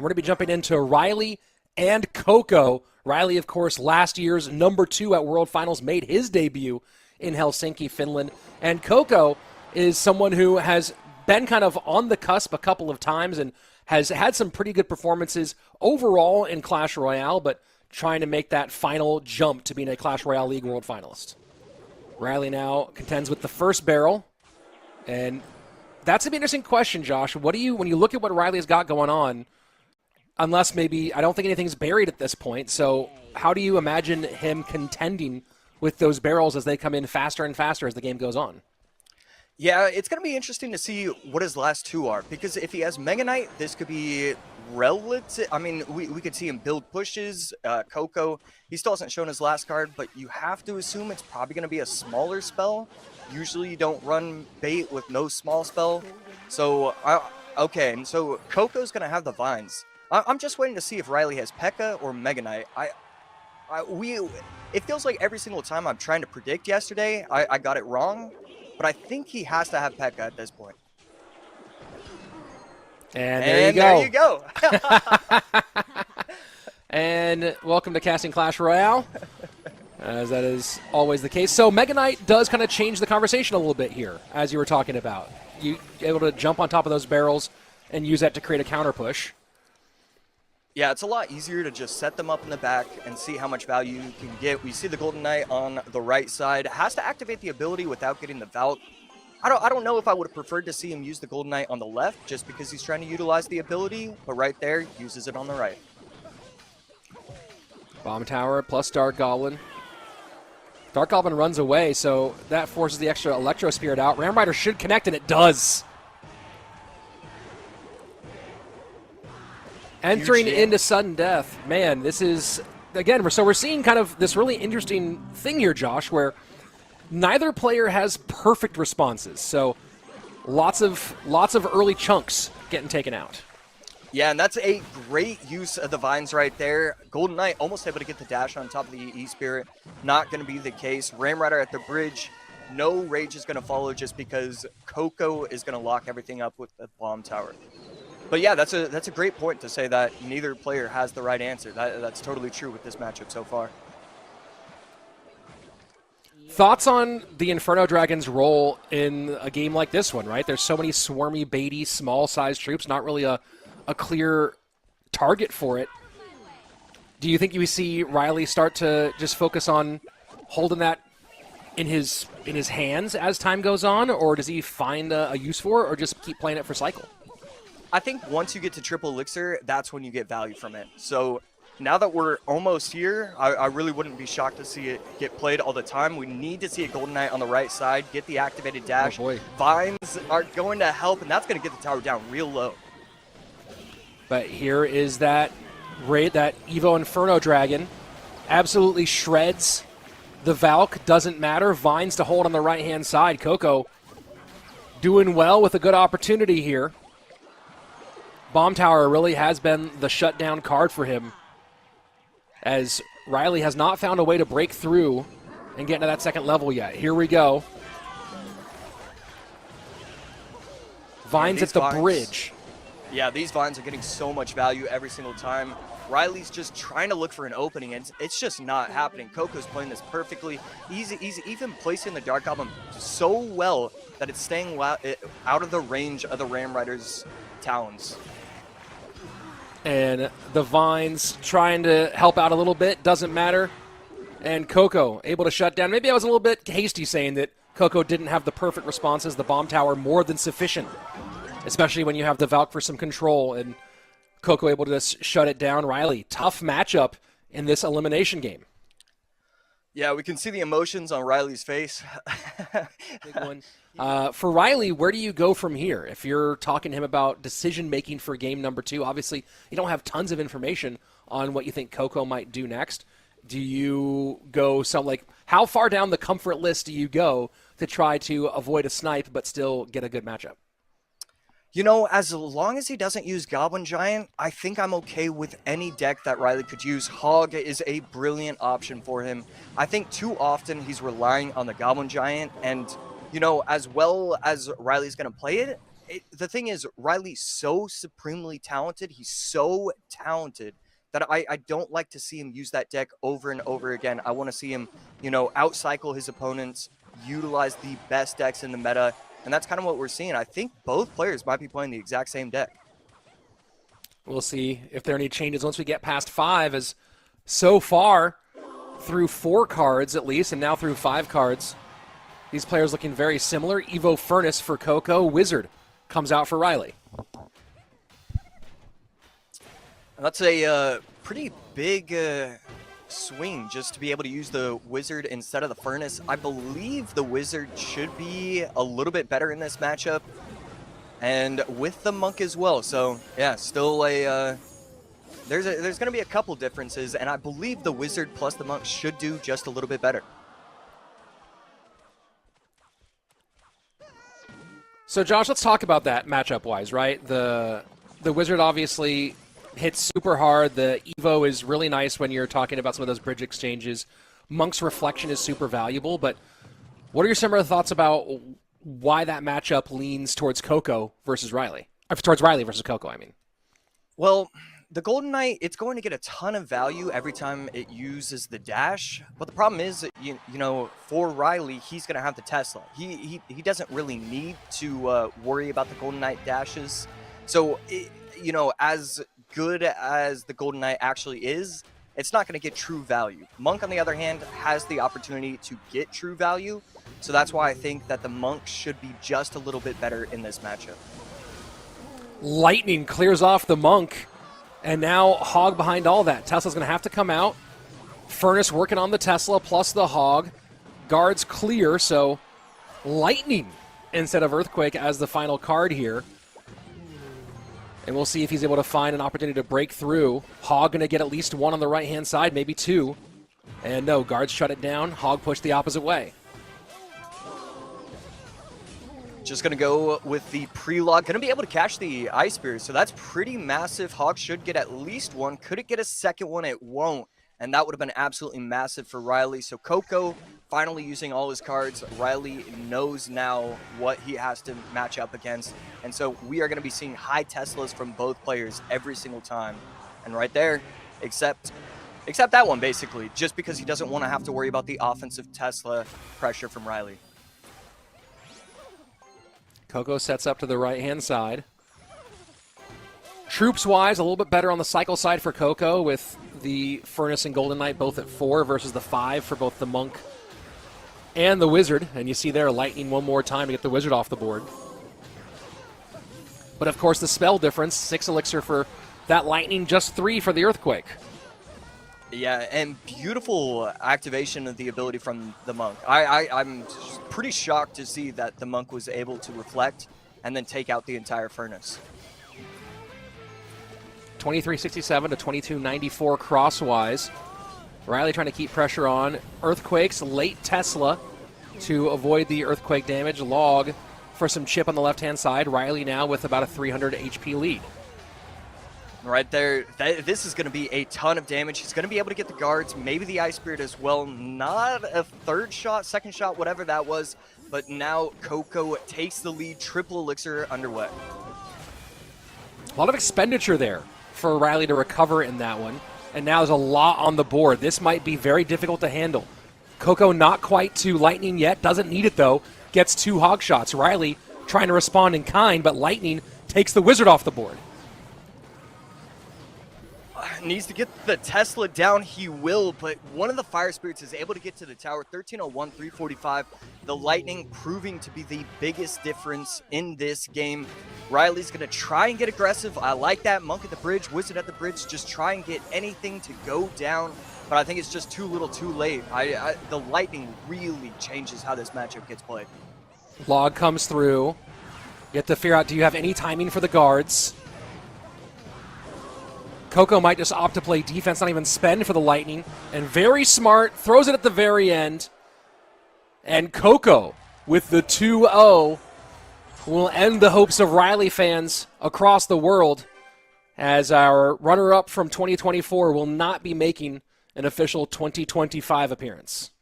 And we're going to be jumping into Ryley and Coco. Ryley, of course, last year's #2 at World Finals, made his debut in Helsinki, Finland. And Coco is someone who has been kind of on the cusp a couple of times and has had some pretty good performances overall in Clash Royale, but trying to make that final jump to being a Clash Royale League World Finalist. Ryley now contends with the first barrel, and that's an interesting question, Josh. What do you, when you look at what Ryley's got going on, unless maybe, I don't think anything's buried at this point, so how do you imagine him contending with those barrels as they come in faster and faster as the game goes on? Yeah, it's going to be interesting to see what his last two are, because if he has Mega Knight, this could be relative. I mean, we could see him build pushes. Coco, he still hasn't shown his last card, but you have to assume it's probably going to be a smaller spell. Usually you don't run bait with no small spell. So, okay, and so Coco's going to have the vines. I'm just waiting to see if Ryley has P.E.K.K.A or Mega Knight. It feels like every single time I'm trying to predict yesterday, I got it wrong. But I think he has to have P.E.K.K.A at this point. And there you go. There you go. And welcome to Casting Clash Royale, as that is always the case. So Mega Knight does kind of change the conversation a little bit here, as you were talking about. You able to jump on top of those barrels and use that to create a counter push. Yeah, it's a lot easier to just set them up in the back and see how much value you can get. We see the Golden Knight on the right side. Has to activate the ability without getting the Valk. I don't know if I would have preferred to see him use the Golden Knight on the left just because he's trying to utilize the ability, but right there, uses it on the right. Bomb Tower plus Dark Goblin. Dark Goblin runs away, so that forces the extra Electro Spirit out. Ram Rider should connect, and it does. Entering into sudden death. Man, this is, again, so we're seeing kind of this really interesting thing here, Josh, where neither player has perfect responses. So lots of early chunks getting taken out. Yeah, and that's a great use of the vines right there. Golden Knight almost able to get the dash on top of the E-Spirit. Not going to be the case. Ram Rider at the bridge. No rage is going to follow just because Coco is going to lock everything up with the Bomb Tower. But yeah, that's a great point to say that neither player has the right answer. That's totally true with this matchup so far. Thoughts on the Inferno Dragon's role in a game like this one, right? There's so many swarmy, baity, small-sized troops, not really a clear target for it. Do you think you see Ryley start to just focus on holding that in his hands as time goes on, or does he find a use for it, or just keep playing it for cycle? I think once you get to triple elixir, that's when you get value from it. So now that we're almost here, I really wouldn't be shocked to see it get played all the time. We need to see a Golden Knight on the right side, get the activated dash. Oh boy. Vines are going to help, and that's going to get the tower down real low. But here is that Evo Inferno Dragon. Absolutely shreds the Valk. Doesn't matter. Vines to hold on the right-hand side. Coco doing well with a good opportunity here. Bomb Tower really has been the shutdown card for him, as Ryley has not found a way to break through and get into that second level yet. Here we go. Vines at the bridge. Yeah, these vines are getting so much value every single time. Ryley's just trying to look for an opening, and it's just not happening. Coco's playing this perfectly. He's even placing the Dark Goblin so well that it's staying out of the range of the Ram Rider's talons. And the Vines trying to help out a little bit, doesn't matter. And Coco able to shut down. Maybe I was a little bit hasty saying that Coco didn't have the perfect responses. The Bomb Tower more than sufficient, especially when you have the Valk for some control. And Coco able to just shut it down. Ryley, tough matchup in this elimination game. Yeah, we can see the emotions on Ryley's face. Big one. For Ryley, where do you go from here? If you're talking to him about decision-making for game #2, obviously you don't have tons of information on what you think Coco might do next. Do you go how far down the comfort list do you go to try to avoid a snipe but still get a good matchup? You know, as long as he doesn't use Goblin Giant, I think I'm okay with any deck that Ryley could use. Hog is a brilliant option for him. I think too often he's relying on the Goblin Giant, and, you know, as well as Ryley's going to play it, the thing is, Ryley's so supremely talented. He's so talented that I don't like to see him use that deck over and over again. I want to see him, outcycle his opponents, utilize the best decks in the meta, and that's kind of what we're seeing. I think both players might be playing the exact same deck. We'll see if there are any changes once we get past 5, as so far, through 4 cards at least, and now through 5 cards, these players looking very similar. Evo Furnace for Coco, Wizard comes out for Ryley. That's a pretty big swing just to be able to use the Wizard instead of the Furnace. I believe the Wizard should be a little bit better in this matchup, and with the Monk as well. So yeah, still a there's going to be a couple differences, and I believe the Wizard plus the Monk should do just a little bit better. So Josh, let's talk about that matchup-wise, right? The Wizard obviously hits super hard. The Evo is really nice when you're talking about some of those bridge exchanges. Monk's Reflection is super valuable, but what are some of the thoughts about why that matchup leans towards Coco versus Ryley? Towards Ryley versus Coco, I mean. Well, the Golden Knight, it's going to get a ton of value every time it uses the dash, but the problem is, for Ryley, he's going to have the Tesla. He doesn't really need to worry about the Golden Knight dashes. So, as good as the Golden Knight actually is, it's not going to get true value. Monk, on the other hand, has the opportunity to get true value, so that's why I think that the Monk should be just a little bit better in this matchup. Lightning clears off the Monk, and now Hog behind all that. Tesla's going to have to come out. Furnace working on the Tesla plus the Hog. Guards clear, so Lightning instead of Earthquake as the final card here. And we'll see if he's able to find an opportunity to break through. Hog going to get at least 1 on the right-hand side, maybe 2. And no, Guards shut it down. Hog pushed the opposite way. Just going to go with the pre-log. Going to be able to catch the Ice Spear, so that's pretty massive. Hog should get at least 1. Could it get a second one? It won't. And that would have been absolutely massive for Ryley. So Coco finally using all his cards. Ryley knows now what he has to match up against. And so we are going to be seeing high Teslas from both players every single time. And right there, except that one, basically, just because he doesn't want to have to worry about the offensive Tesla pressure from Ryley. Coco sets up to the right-hand side. Troops-wise, a little bit better on the cycle side for Coco, with the Furnace and Golden Knight both at 4 versus the 5 for both the Monk and the Wizard. And you see there, Lightning one more time to get the Wizard off the board. But of course, the spell difference, 6 elixir for that Lightning, just 3 for the Earthquake. Yeah, and beautiful activation of the ability from the Monk. I'm pretty shocked to see that the Monk was able to reflect and then take out the entire Furnace. 2367 to 2294 crosswise. Ryley trying to keep pressure on. Earthquakes, late Tesla to avoid the Earthquake damage. Log for some chip on the left-hand side. Ryley now with about a 300 HP lead. Right there, this is going to be a ton of damage. He's going to be able to get the guards, maybe the Ice Spirit as well. Not a third shot, second shot, whatever that was. But now Coco takes the lead, triple elixir underway. A lot of expenditure there for Ryley to recover in that one. And now there's a lot on the board. This might be very difficult to handle. Coco not quite to Lightning yet, doesn't need it though. Gets 2 hog shots. Ryley trying to respond in kind, but Lightning takes the Wizard off the board. Needs to get the Tesla down, he will, but one of the Fire Spirits is able to get to the tower. 1301, 345. The Lightning proving to be the biggest difference in this game. Ryley's going to try and get aggressive. I like that. Monk at the bridge, Wizard at the bridge. Just try and get anything to go down, but I think it's just too little too late. The Lightning really changes how this matchup gets played. Log comes through. You have to figure out, do you have any timing for the guards? Coco might just opt to play defense, not even spend for the Lightning. And very smart, throws it at the very end. And Coco, with the 2-0, will end the hopes of Ryley fans across the world, as our runner-up from 2024 will not be making an official 2025 appearance.